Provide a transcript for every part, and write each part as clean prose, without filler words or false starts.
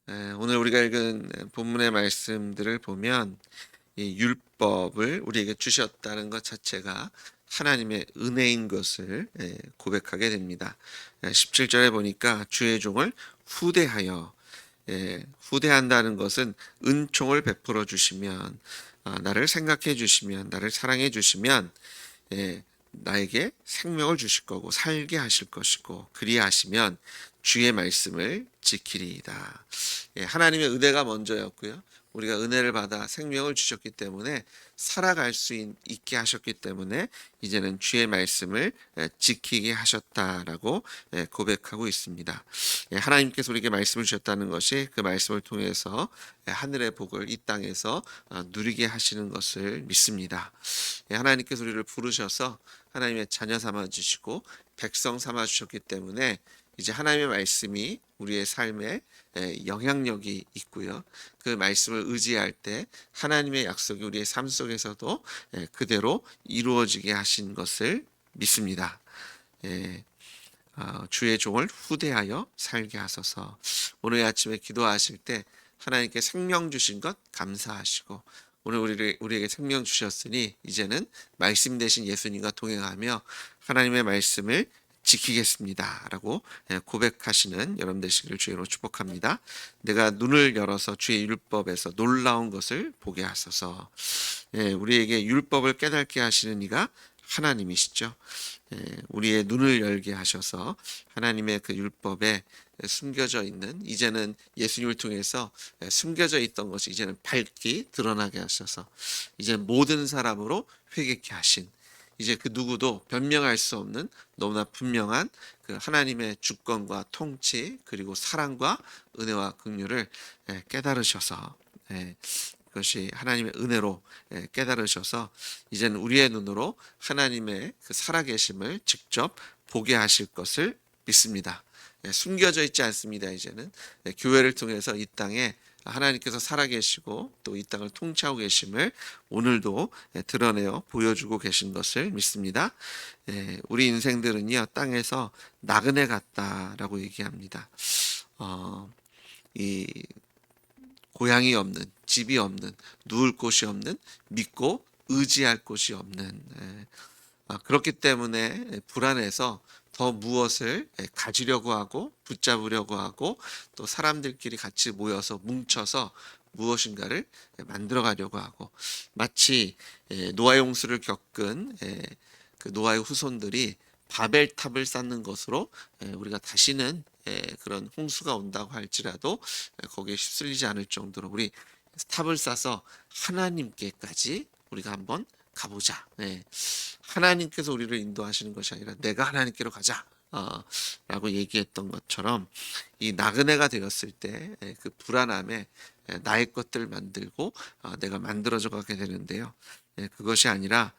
오늘 우리가 읽은 본문의 말씀들을 보면 이 율법을 우리에게 주셨다는 것 자체가 하나님의 은혜인 것을 고백하게 됩니다. 17절에 보니까 주의 종을 후대하여, 후대한다는 것은 은총을 베풀어 주시면, 나를 생각해 주시면, 나를 사랑해 주시면, 나에게 생명을 주실 거고 살게 하실 것이고, 그리하시면 주의 말씀을 지키리이다. 하나님의 은혜가 먼저였고요. 우리가 은혜를 받아 생명을 주셨기 때문에 살아갈 수 있게 하셨기 때문에 이제는 주의 말씀을 지키게 하셨다라고 고백하고 있습니다. 하나님께서 우리에게 말씀을 주셨다는 것이 그 말씀을 통해서 하늘의 복을 이 땅에서 누리게 하시는 것을 믿습니다. 하나님께서 우리를 부르셔서 하나님의 자녀 삼아 주시고 백성 삼아 주셨기 때문에 이제 하나님의 말씀이 우리의 삶에 영향력이 있고요. 그 말씀을 의지할 때 하나님의 약속이 우리의 삶 속에서도 그대로 이루어지게 하신 것을 믿습니다. 주의 종을 후대하여 살게 하소서. 오늘 아침에 기도하실 때 하나님께 생명 주신 것 감사하시고, 오늘 우리에게 생명 주셨으니 이제는 말씀 되신 예수님과 동행하며 하나님의 말씀을 지키겠습니다 라고 고백하시는 여러분 되시기를 주의로 축복합니다. 내가 눈을 열어서 주의 율법에서 놀라운 것을 보게 하소서. 우리에게 율법을 깨닫게 하시는 이가 하나님이시죠. 우리의 눈을 열게 하셔서 하나님의 그 율법에 숨겨져 있는, 이제는 예수님을 통해서 숨겨져 있던 것이 이제는 밝히 드러나게 하셔서 이제 모든 사람으로 회개케 하신, 이제 그 누구도 변명할 수 없는 너무나 분명한 그 하나님의 주권과 통치, 그리고 사랑과 은혜와 긍휼을 깨달으셔서, 그것이 하나님의 은혜로 깨달으셔서 이제는 우리의 눈으로 하나님의 그 살아계심을 직접 보게 하실 것을 믿습니다. 숨겨져 있지 않습니다. 이제는 교회를 통해서 이 땅에 하나님께서 살아계시고 또 이 땅을 통치하고 계심을 오늘도 드러내어 보여주고 계신 것을 믿습니다. 우리 인생들은요, 땅에서 나그네 같다라고 얘기합니다. 이 고향이 없는, 집이 없는, 누울 곳이 없는, 믿고 의지할 곳이 없는, 그렇기 때문에 불안해서 더 무엇을 가지려고 하고 붙잡으려고 하고 또 사람들끼리 같이 모여서 뭉쳐서 무엇인가를 만들어 가려고 하고, 마치 노아 홍수를 겪은 그 노아의 후손들이 바벨탑을 쌓는 것으로 우리가 다시는 그런 홍수가 온다고 할지라도 거기에 휩쓸리지 않을 정도로 우리 탑을 쌓아서 하나님께까지 우리가 한번 가보자. 하나님께서 우리를 인도하시는 것이 아니라 내가 하나님께로 가자. 라고 얘기했던 것처럼 이 나그네가 되었을 때 그 불안함에 나의 것들을 만들고 내가 만들어져 가게 되는데요. 그것이 아니라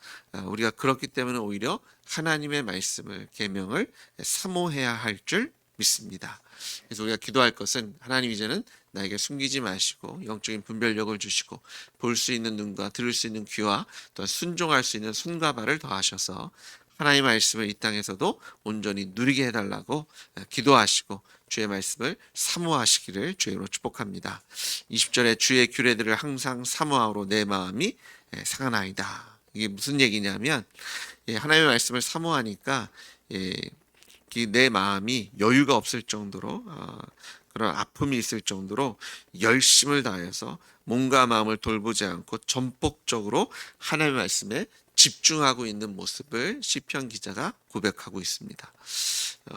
우리가 그렇기 때문에 오히려 하나님의 말씀을, 계명을 사모해야 할 줄 믿습니다. 그래서 우리가 기도할 것은, 하나님 이제는 나에게 숨기지 마시고 영적인 분별력을 주시고 볼 수 있는 눈과 들을 수 있는 귀와 또한 순종할 수 있는 손과 발을 더하셔서 하나님의 말씀을 이 땅에서도 온전히 누리게 해달라고 기도하시고 주의 말씀을 사모하시기를 주의로 축복합니다. 20절에 주의 규례들을 항상 사모하므로 내 마음이 상하나이다. 이게 무슨 얘기냐면, 하나님의 말씀을 사모하니까 내 마음이 여유가 없을 정도로, 그런 아픔이 있을 정도로 열심을 다해서 몸과 마음을 돌보지 않고 전폭적으로 하나님의 말씀에 집중하고 있는 모습을 시편 기자가 고백하고 있습니다.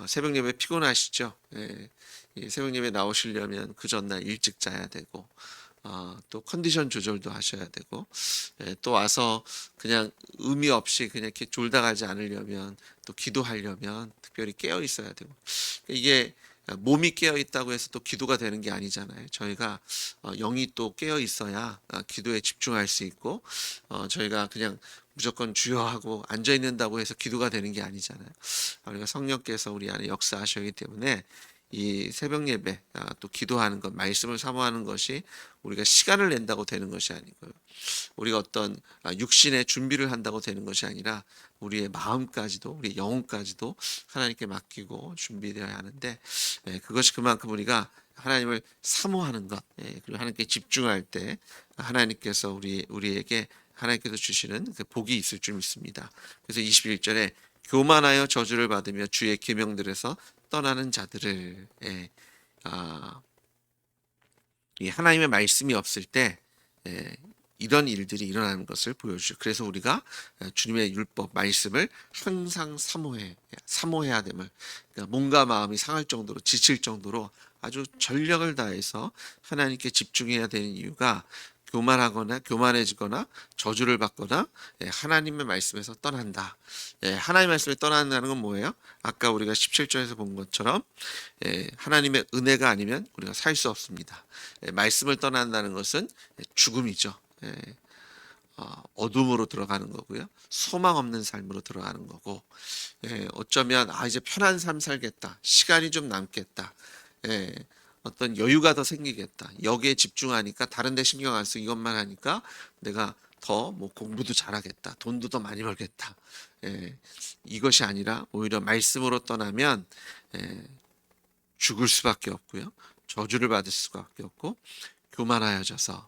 새벽 예배 피곤하시죠? 새벽 예배 나오시려면 그 전날 일찍 자야 되고, 또 컨디션 조절도 하셔야 되고, 또 와서 그냥 의미 없이 그냥 이렇게 졸다 가지 않으려면, 또 기도하려면 특별히 깨어 있어야 되고, 이게 몸이 깨어 있다고 해서 또 기도가 되는 게 아니잖아요. 저희가 영이 또 깨어 있어야 기도에 집중할 수 있고, 저희가 그냥 무조건 주여 하고 앉아 있는다고 해서 기도가 되는 게 아니잖아요. 우리가 성령께서 우리 안에 역사하시기 때문에 이 새벽 예배, 또 기도하는 것, 말씀을 사모하는 것이 우리가 시간을 낸다고 되는 것이 아니고요. 우리가 어떤 육신의 준비를 한다고 되는 것이 아니라 우리의 마음까지도, 우리 영혼까지도 하나님께 맡기고 준비되어야 하는데, 그것이 그만큼 우리가 하나님을 사모하는 것, 그리고 하나님께 집중할 때 하나님께서 우리에게 하나님께서 주시는 그 복이 있을 줄 믿습니다. 그래서 21절에 교만하여 저주를 받으며 주의 계명들에서 떠나는 자들을, 아, 이 하나님의 말씀이 없을 때 이런 일들이 일어나는 것을 보여주죠. 그래서 우리가 주님의 율법 말씀을 항상 사모해야 됨을, 그러니까 몸과 마음이 상할 정도로 지칠 정도로 아주 전력을 다해서 하나님께 집중해야 되는 이유가 교만하거나 교만해지거나 저주를 받거나 하나님의 말씀에서 떠난다. 하나님의 말씀에 떠난다는 건 뭐예요? 아까 우리가 17절에서 본 것처럼 하나님의 은혜가 아니면 우리가 살 수 없습니다. 말씀을 떠난다는 것은 죽음이죠. 어둠으로 들어가는 거고요. 소망 없는 삶으로 들어가는 거고, 어쩌면 이제 편한 삶 살겠다. 시간이 좀 남겠다. 어떤 여유가 더 생기겠다. 여기에 집중하니까 다른 데 신경 안 쓰고 이것만 하니까 내가 더 뭐 공부도 잘하겠다. 돈도 더 많이 벌겠다. 이것이 아니라 오히려 말씀으로 떠나면 죽을 수밖에 없고요. 저주를 받을 수밖에 없고 교만하여져서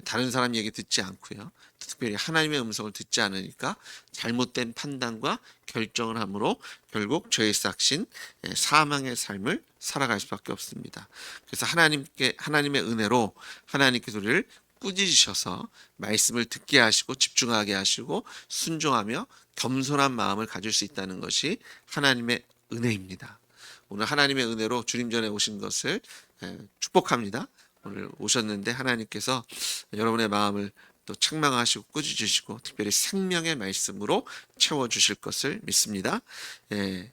다른 사람 얘기 듣지 않고요. 특별히 하나님의 음성을 듣지 않으니까 잘못된 판단과 결정을 함으로 결국 죄의 싹신 사망의 삶을 살아갈 수밖에 없습니다. 그래서 하나님의 은혜로 하나님께서 우리를 꾸짖으셔서 말씀을 듣게 하시고 집중하게 하시고 순종하며 겸손한 마음을 가질 수 있다는 것이 하나님의 은혜입니다. 오늘 하나님의 은혜로 주님 전에 오신 것을 축복합니다. 오늘 오셨는데 하나님께서 여러분의 마음을 또 책망하시고 꾸짖으시고 특별히 생명의 말씀으로 채워주실 것을 믿습니다.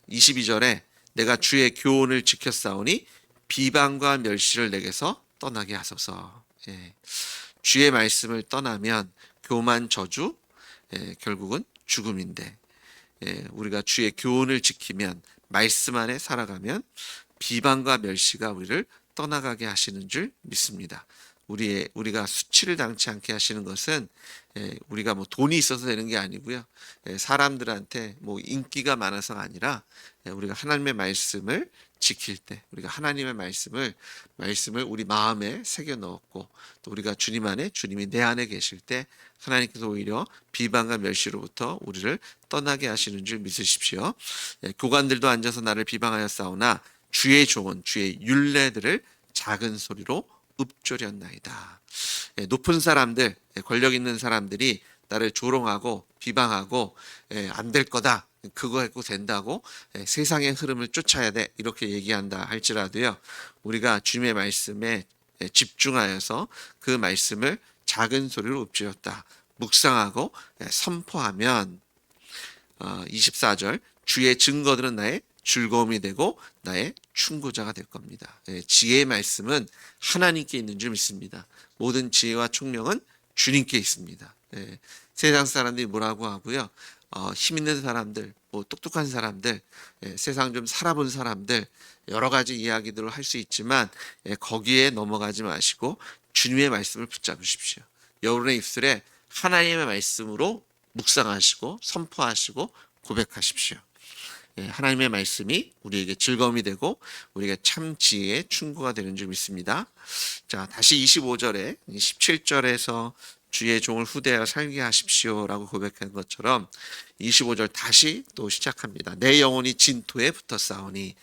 22절에 내가 주의 교훈을 지켰사오니 비방과 멸시를 내게서 떠나게 하소서. 주의 말씀을 떠나면 교만 저주, 결국은 죽음인데 우리가 주의 교훈을 지키면 말씀 안에 살아가면 비방과 멸시가 우리를 떠나가게 하시는 줄 믿습니다. 우리가 수치를 당치 않게 하시는 것은 우리가 뭐 돈이 있어서 되는 게 아니고요. 사람들한테 뭐 인기가 많아서가 아니라 우리가 하나님의 말씀을 지킬 때 우리가 하나님의 말씀을 우리 마음에 새겨 넣었고 또 우리가 주님 안에 주님이 내 안에 계실 때 하나님께서 오히려 비방과 멸시로부터 우리를 떠나게 하시는 줄 믿으십시오. 교관들도 앉아서 나를 비방하였사오나 주의 종은 주의 율례들을 작은 소리로 읊조렸나이다. 높은 사람들, 권력 있는 사람들이 나를 조롱하고 비방하고 안 될 거다. 그거 갖고 된다고 세상의 흐름을 쫓아야 돼. 이렇게 얘기한다 할지라도요. 우리가 주님의 말씀에 집중하여서 그 말씀을 작은 소리로 읊조렸다. 묵상하고 선포하면 24절 주의 증거들은 나의 즐거움이 되고 나의 충고자가 될 겁니다. 지혜의 말씀은 하나님께 있는 줄 믿습니다. 모든 지혜와 총명은 주님께 있습니다. 세상 사람들이 뭐라고 하고요. 힘 있는 사람들, 뭐 똑똑한 사람들, 세상 좀 살아본 사람들 여러 가지 이야기들을 할 수 있지만 거기에 넘어가지 마시고 주님의 말씀을 붙잡으십시오. 여러분의 입술에 하나님의 말씀으로 묵상하시고 선포하시고 고백하십시오. 하나님의 말씀이 우리에게 즐거움이 되고 우리에게 참 지혜의 충고가 되는 줄 믿습니다. 자, 다시 25절에 17절에서 주의 종을 후대하여 살게 하십시오라고 고백한 것처럼 25절 다시 또 시작합니다. 내 영혼이 진토에 붙었사오니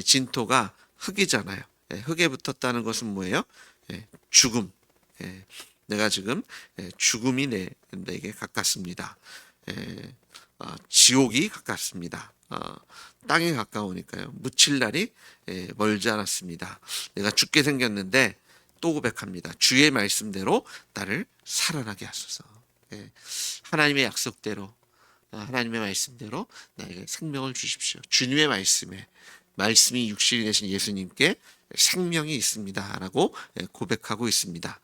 진토가 흙이잖아요. 흙에 붙었다는 것은 뭐예요? 죽음. 내가 지금 죽음이 내게 가깝습니다. 지옥이 가깝습니다. 땅에 가까우니까요. 묻힐 날이 멀지 않았습니다. 내가 죽게 생겼는데 또 고백합니다. 주의 말씀대로 나를 살아나게 하소서. 하나님의 약속대로 하나님의 말씀대로 나에게 생명을 주십시오. 주님의 말씀이 육신이 되신 예수님께 생명이 있습니다라고 고백하고 있습니다.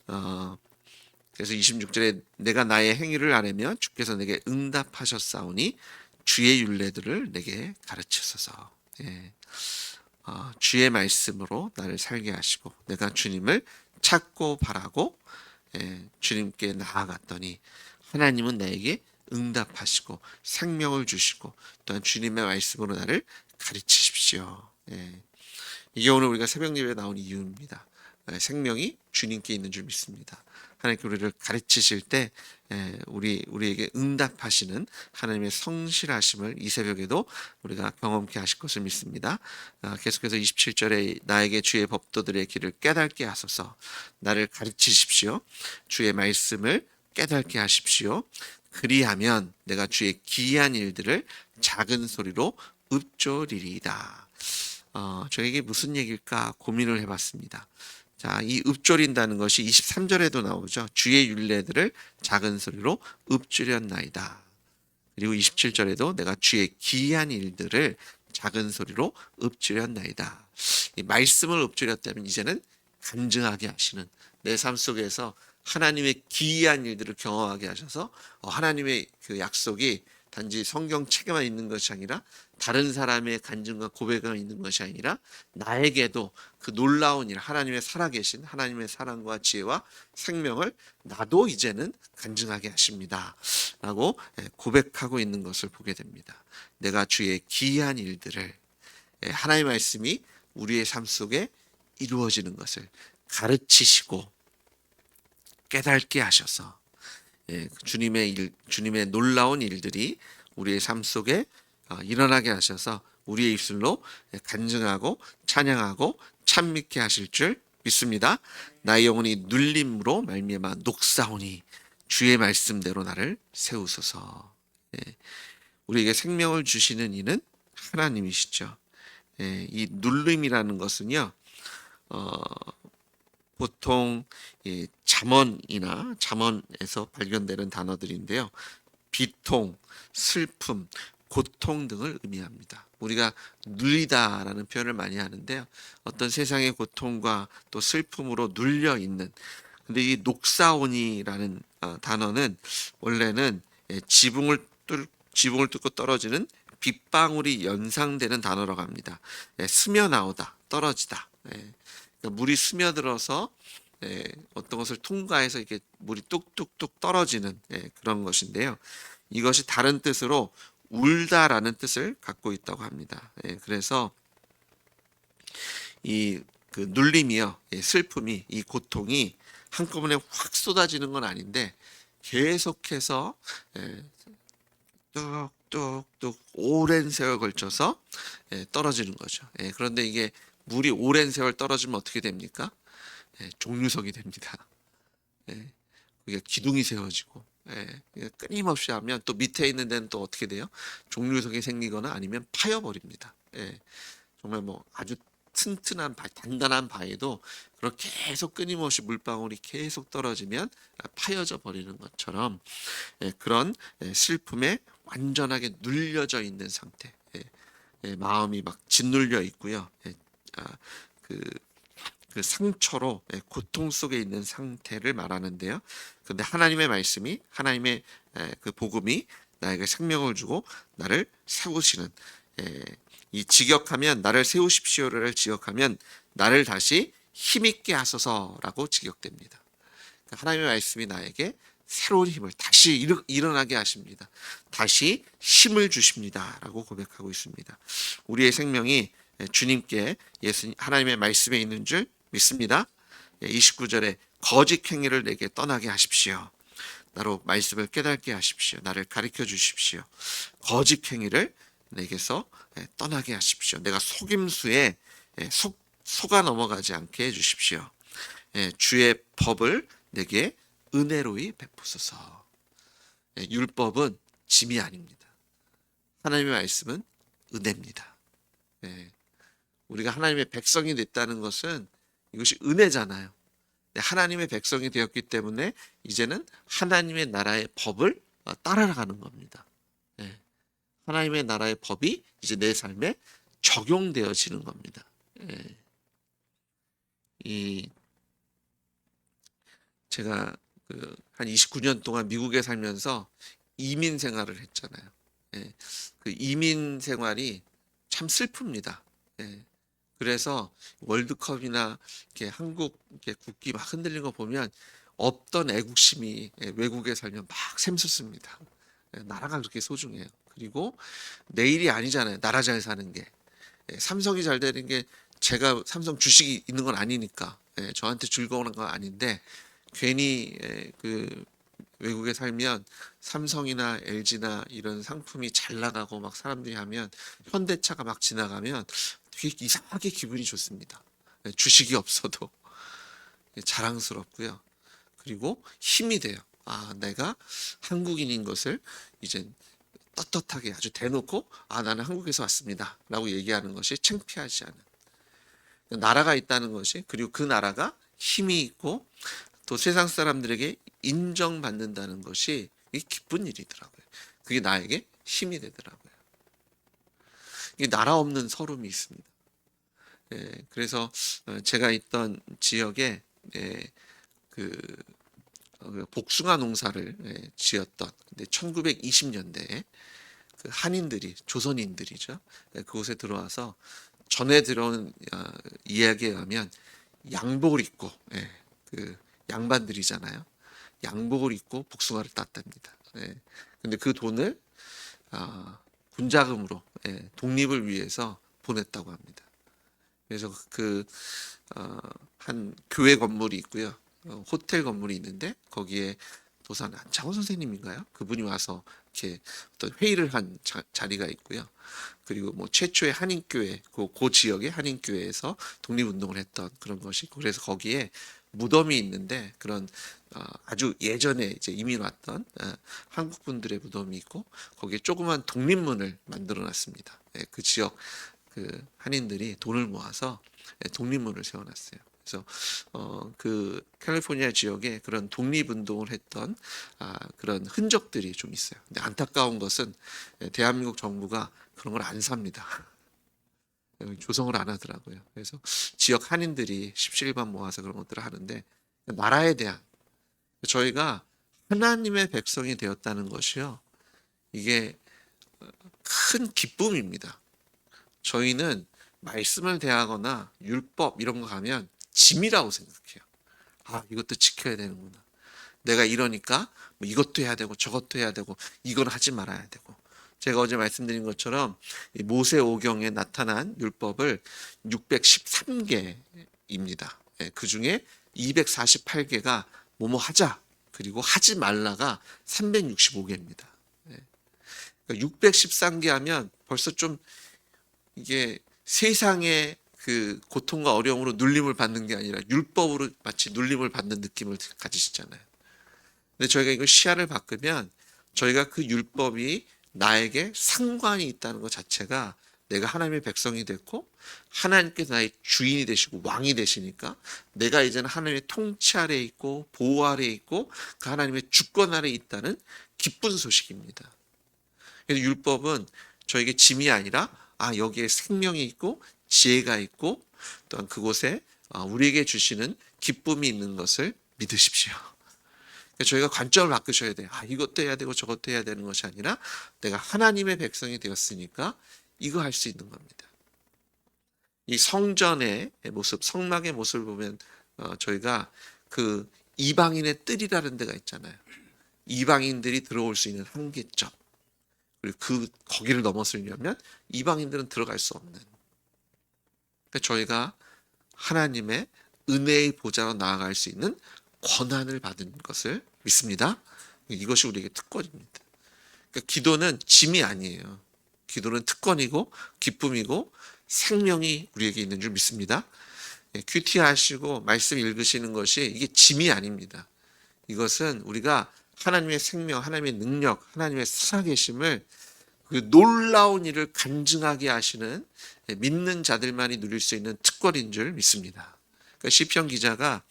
그래서 26절에 내가 나의 행위를 아뢰며 주께서 내게 응답하셨사오니 주의 율례들을 내게 가르치소서. 주의 말씀으로 나를 살게 하시고 내가 주님을 찾고 바라고 주님께 나아갔더니 하나님은 나에게 응답하시고 생명을 주시고 또한 주님의 말씀으로 나를 가르치십시오. 이게 오늘 우리가 새벽 예배에 나온 이유입니다. 생명이 주님께 있는 줄 믿습니다. 하나님께 우리를 가르치실 때 우리에게 응답하시는 하나님의 성실하심을 이 새벽에도 우리가 경험케 하실 것을 믿습니다. 계속해서 27절에 나에게 주의 법도들의 길을 깨닫게 하소서. 나를 가르치십시오. 주의 말씀을 깨닫게 하십시오. 그리하면 내가 주의 기이한 일들을 작은 소리로 읊조리리이다. 저에게 무슨 얘기일까 고민을 해봤습니다. 자, 이 읊조린다는 것이 23절에도 나오죠. 주의 율례들을 작은 소리로 읊조렸나이다. 그리고 27절에도 내가 주의 기이한 일들을 작은 소리로 읊조렸나이다. 이 말씀을 읊조렸다면 이제는 간증하게 하시는, 내 삶 속에서 하나님의 기이한 일들을 경험하게 하셔서 하나님의 그 약속이 단지 성경 책에만 있는 것이 아니라 다른 사람의 간증과 고백에 있는 것이 아니라 나에게도 그 놀라운 일, 하나님의 살아계신 하나님의 사랑과 지혜와 생명을 나도 이제는 간증하게 하십니다 라고 고백하고 있는 것을 보게 됩니다. 내가 주의 기이한 일들을, 하나님의 말씀이 우리의 삶 속에 이루어지는 것을 가르치시고 깨닫게 하셔서 주님의 놀라운 일들이 우리의 삶 속에 일어나게 하셔서 우리의 입술로 간증하고 찬양하고 찬미케 하실 줄 믿습니다. 나의 영혼이 눌림으로 말미암아 녹사오니 주의 말씀대로 나를 세우소서. 우리에게 생명을 주시는 이는 하나님이시죠. 이 눌림이라는 것은요, 보통 잠언이나 잠언에서 발견되는 단어들인데요. 비통, 슬픔, 고통 등을 의미합니다. 우리가 눌리다라는 표현을 많이 하는데요. 어떤 세상의 고통과 또 슬픔으로 눌려 있는. 근데 이 녹사오니라는 단어는 원래는 지붕을 뚫고 떨어지는 빗방울이 연상되는 단어라고 합니다. 스며 나오다, 떨어지다. 그러니까 물이 스며들어서 어떤 것을 통과해서 이렇게 물이 뚝뚝뚝 떨어지는 그런 것인데요. 이것이 다른 뜻으로 울다라는 뜻을 갖고 있다고 합니다. 그래서 그 눌림이요, 슬픔이, 이 고통이 한꺼번에 확 쏟아지는 건 아닌데 계속해서 뚝뚝뚝 오랜 세월 걸쳐서 떨어지는 거죠. 그런데 이게 물이 오랜 세월 떨어지면 어떻게 됩니까? 종류석이 됩니다. 그게 기둥이 세워지고, 끊임없이 하면 또 밑에 있는 데는 또 어떻게 돼요? 종류석이 생기거나 아니면 파여버립니다. 정말 뭐 아주 튼튼한 바, 단단한 바위도 그렇게 계속 끊임없이 물방울이 계속 떨어지면 파여져 버리는 것처럼 그런 슬픔에 완전하게 눌려져 있는 상태, 마음이 막 짓눌려 있고요. 그 상처로 고통 속에 있는 상태를 말하는데요. 그런데 하나님의 말씀이, 하나님의 그 복음이 나에게 생명을 주고 나를 세우시는, 이 직역하면 나를 세우십시오를 직역하면 나를 다시 힘있게 하소서라고 직역됩니다. 하나님의 말씀이 나에게 새로운 힘을 다시 일어나게 하십니다. 다시 힘을 주십니다 라고 고백하고 있습니다. 우리의 생명이 주님께 하나님의 말씀에 있는 줄 믿습니다. 29절에 거짓 행위를 내게 떠나게 하십시오. 나로 말씀을 깨닫게 하십시오. 나를 가르쳐 주십시오. 거짓 행위를 내게서 떠나게 하십시오. 내가 속임수에 속아 넘어가지 않게 해주십시오. 주의 법을 내게 은혜로이 베푸소서. 율법은 짐이 아닙니다. 하나님의 말씀은 은혜입니다. 우리가 하나님의 백성이 됐다는 것은 이것이 은혜잖아요. 하나님의 백성이 되었기 때문에 이제는 하나님의 나라의 법을 따라가는 겁니다. 하나님의 나라의 법이 이제 내 삶에 적용되어지는 겁니다. 제가 한 29년 동안 미국에 살면서 이민 생활을 했잖아요. 그 이민 생활이 참 슬픕니다. 그래서 월드컵이나 이렇게 한국 이렇게 국기 막 흔들리는 거 보면 없던 애국심이 외국에 살면 막 샘솟습니다. 나라가 그렇게 소중해요. 그리고 내일이 아니잖아요. 나라 잘 사는 게. 삼성이 잘 되는 게 제가 삼성 주식이 있는 건 아니니까 저한테 즐거운 건 아닌데 괜히 그 외국에 살면 삼성이나 LG나 이런 상품이 잘 나가고 막 사람들이 하면 현대차가 막 지나가면 되게 이상하게 기분이 좋습니다. 주식이 없어도 자랑스럽고요. 그리고 힘이 돼요. 아, 내가 한국인인 것을 이제 떳떳하게 아주 대놓고 나는 한국에서 왔습니다 라고 얘기하는 것이 창피하지 않은 나라가 있다는 것이, 그리고 그 나라가 힘이 있고 또 세상 사람들에게 인정받는다는 것이 이게 기쁜 일이더라고요. 그게 나에게 힘이 되더라고요. 이게 나라 없는 서름이 있습니다. 그래서 제가 있던 지역에 그 복숭아 농사를 지었던, 근데 1920년대에 그 한인들이, 조선인들이죠. 그곳에 들어와서 전에 들어온 이야기에 의하면 양복을 입고, 그 양반들이잖아요. 양복을 입고 복숭아를 땄답니다. 근데 그 돈을 군자금으로 독립을 위해서 보냈다고 합니다. 그래서 한 교회 건물이 있고요. 호텔 건물이 있는데 거기에 도산 안창호 선생님인가요? 그분이 와서 이렇게 어떤 회의를 한 자리가 있고요. 그리고 뭐 최초의 한인교회, 그 지역의 한인교회에서 독립운동을 했던 그런 것이 있고, 그래서 거기에 무덤이 있는데 그런 아주 예전에 이제 이민 왔던 한국 분들의 무덤이 있고, 거기에 조그만 독립문을 만들어 놨습니다. 그 지역 그 한인들이 돈을 모아서 독립문을 세워놨어요. 그래서 그 캘리포니아 지역에 그런 독립운동을 했던 그런 흔적들이 좀 있어요. 근데 안타까운 것은 대한민국 정부가 그런 걸 안 삽니다. 조성을 안 하더라고요. 그래서 지역 한인들이 십시일반 모아서 그런 것들을 하는데, 나라에 대한, 저희가 하나님의 백성이 되었다는 것이요, 이게 큰 기쁨입니다. 저희는 말씀을 대하거나 율법 이런 거 가면 짐이라고 생각해요. 이것도 지켜야 되는구나. 내가 이러니까 뭐 이것도 해야 되고 저것도 해야 되고 이건 하지 말아야 되고. 제가 어제 말씀드린 것처럼 모세오경에 나타난 율법을 613개입니다. 그 중에 248개가 뭐뭐 하자, 그리고 하지 말라가 365개입니다. 613개 하면 벌써 좀 이게 세상의 그 고통과 어려움으로 눌림을 받는 게 아니라 율법으로 마치 눌림을 받는 느낌을 가지시잖아요. 근데 저희가 이걸 시야를 바꾸면 저희가 그 율법이 나에게 상관이 있다는 것 자체가, 내가 하나님의 백성이 됐고 하나님께서 나의 주인이 되시고 왕이 되시니까 내가 이제는 하나님의 통치 아래에 있고 보호 아래에 있고 그 하나님의 주권 아래에 있다는 기쁜 소식입니다. 그래서 율법은 저에게 짐이 아니라 여기에 생명이 있고 지혜가 있고 또한 그곳에 우리에게 주시는 기쁨이 있는 것을 믿으십시오. 저희가 관점을 바꾸셔야 돼요. 이것도 해야 되고 저것도 해야 되는 것이 아니라 내가 하나님의 백성이 되었으니까 이거 할 수 있는 겁니다. 이 성전의 모습, 성막의 모습을 보면 저희가 그 이방인의 뜰이라는 데가 있잖아요. 이방인들이 들어올 수 있는 한계점, 그리고 거기를 넘어서려면 이방인들은 들어갈 수 없는, 그러니까 저희가 하나님의 은혜의 보좌로 나아갈 수 있는 권한을 받은 것을 믿습니다. 이것이 우리에게 특권입니다. 그러니까 기도는 짐이 아니에요. 기도는 특권이고 기쁨이고 생명이 우리에게 있는 줄 믿습니다. 큐티 하시고 말씀 읽으시는 것이 이게 짐이 아닙니다. 이것은 우리가 하나님의 생명, 하나님의 능력, 하나님의 살아계심을, 그 놀라운 일을 간증하게 하시는 믿는 자들만이 누릴 수 있는 특권인 줄 믿습니다. 그러니까 시편 기자가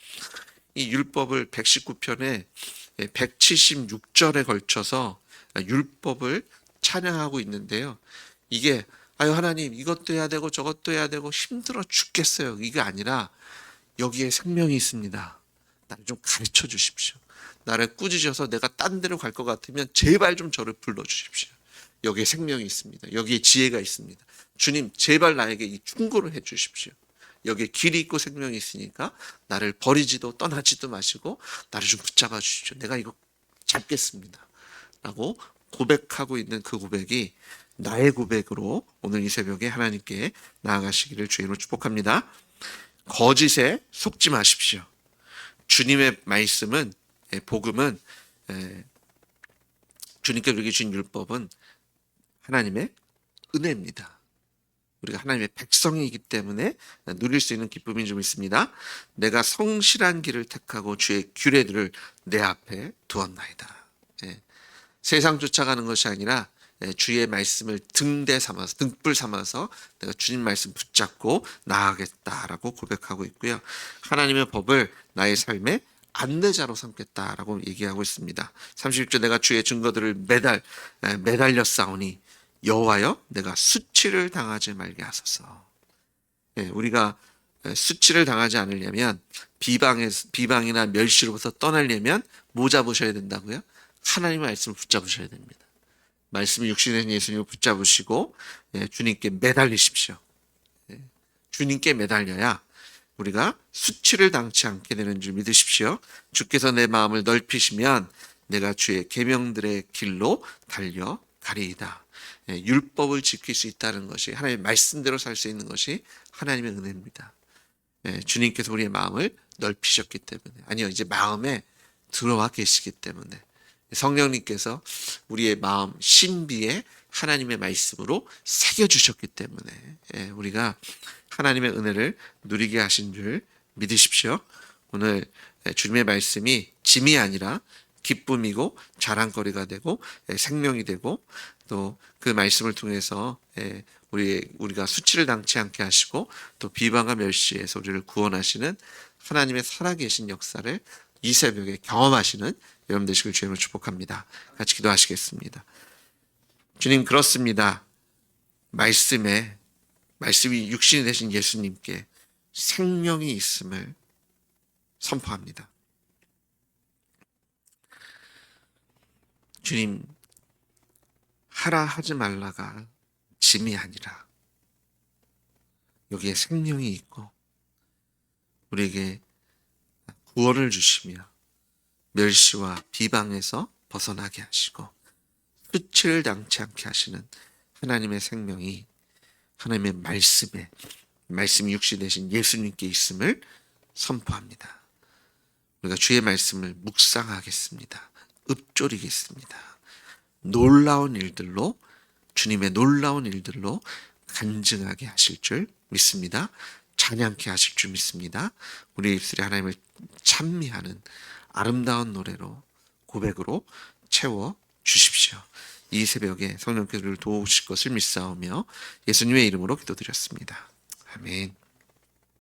이 율법을 119편에 176절에 걸쳐서 율법을 찬양하고 있는데요. 이게 하나님 이것도 해야 되고 저것도 해야 되고 힘들어 죽겠어요, 이게 아니라 여기에 생명이 있습니다. 나를 좀 가르쳐 주십시오. 나를 꾸짖어서 내가 딴 데로 갈 것 같으면 제발 좀 저를 불러주십시오. 여기에 생명이 있습니다. 여기에 지혜가 있습니다. 주님 제발 나에게 이 충고를 해 주십시오. 여기에 길이 있고 생명이 있으니까 나를 버리지도 떠나지도 마시고 나를 좀 붙잡아 주십시오. 내가 이거 잡겠습니다 라고 고백하고 있는 그 고백이 나의 고백으로 오늘 이 새벽에 하나님께 나아가시기를 주님으로 축복합니다. 거짓에 속지 마십시오. 주님의 말씀은, 복음은, 주님께 우리에게 주신 율법은 하나님의 은혜입니다. 우리가 하나님의 백성이기 때문에 누릴 수 있는 기쁨인 줄 믿습니다. 내가 성실한 길을 택하고 주의 규례들을 내 앞에 두었나이다. 세상 쫓아가는 것이 아니라 주의 말씀을 등대 삼아서, 등불 삼아서 내가 주님 말씀 붙잡고 나아가겠다라고 고백하고 있고요. 하나님의 법을 나의 삶의 안내자로 삼겠다라고 얘기하고 있습니다. 36절, 내가 주의 증거들을 매달려 싸우니 여호와여, 내가 수치를 당하지 말게 하소서. 우리가 수치를 당하지 않으려면, 비방이나 멸시로부터 떠나려면 뭐 잡으셔야 된다고요? 하나님의 말씀을 붙잡으셔야 됩니다. 말씀이 육신의 예수님을 붙잡으시고 주님께 매달리십시오. 주님께 매달려야 우리가 수치를 당치 않게 되는 줄 믿으십시오. 주께서 내 마음을 넓히시면 내가 주의 계명들의 길로 달려가리이다. 율법을 지킬 수 있다는 것이, 하나님의 말씀대로 살 수 있는 것이 하나님의 은혜입니다. 주님께서 우리의 마음을 넓히셨기 때문에, 아니요, 이제 마음에 들어와 계시기 때문에, 성령님께서 우리의 마음 신비에 하나님의 말씀으로 새겨주셨기 때문에 우리가 하나님의 은혜를 누리게 하신 줄 믿으십시오. 오늘 주님의 말씀이 짐이 아니라 기쁨이고 자랑거리가 되고 생명이 되고, 또 그 말씀을 통해서 우리가 수치를 당치 않게 하시고 또 비방과 멸시에서 우리를 구원하시는 하나님의 살아계신 역사를 이 새벽에 경험하시는 여러분 되시길 주님으로 축복합니다. 같이 기도하시겠습니다. 주님, 그렇습니다. 말씀이 육신이 되신 예수님께 생명이 있음을 선포합니다. 주님, 하라 하지 말라가 짐이 아니라 여기에 생명이 있고 우리에게 구원을 주시며 멸시와 비방에서 벗어나게 하시고 수치를 당치 않게 하시는 하나님의 생명이 하나님의 말씀이 육신 되신 예수님께 있음을 선포합니다. 우리가 주의 말씀을 묵상하겠습니다. 읊조리겠습니다. 놀라운 일들로, 주님의 놀라운 일들로 간증하게 하실 줄 믿습니다. 찬양케 하실 줄 믿습니다. 우리의 입술에 하나님을 찬미하는 아름다운 노래로, 고백으로 채워 주십시오. 이 새벽에 성령께서 우리를 도우실 것을 믿사오며 예수님의 이름으로 기도드렸습니다. 아멘.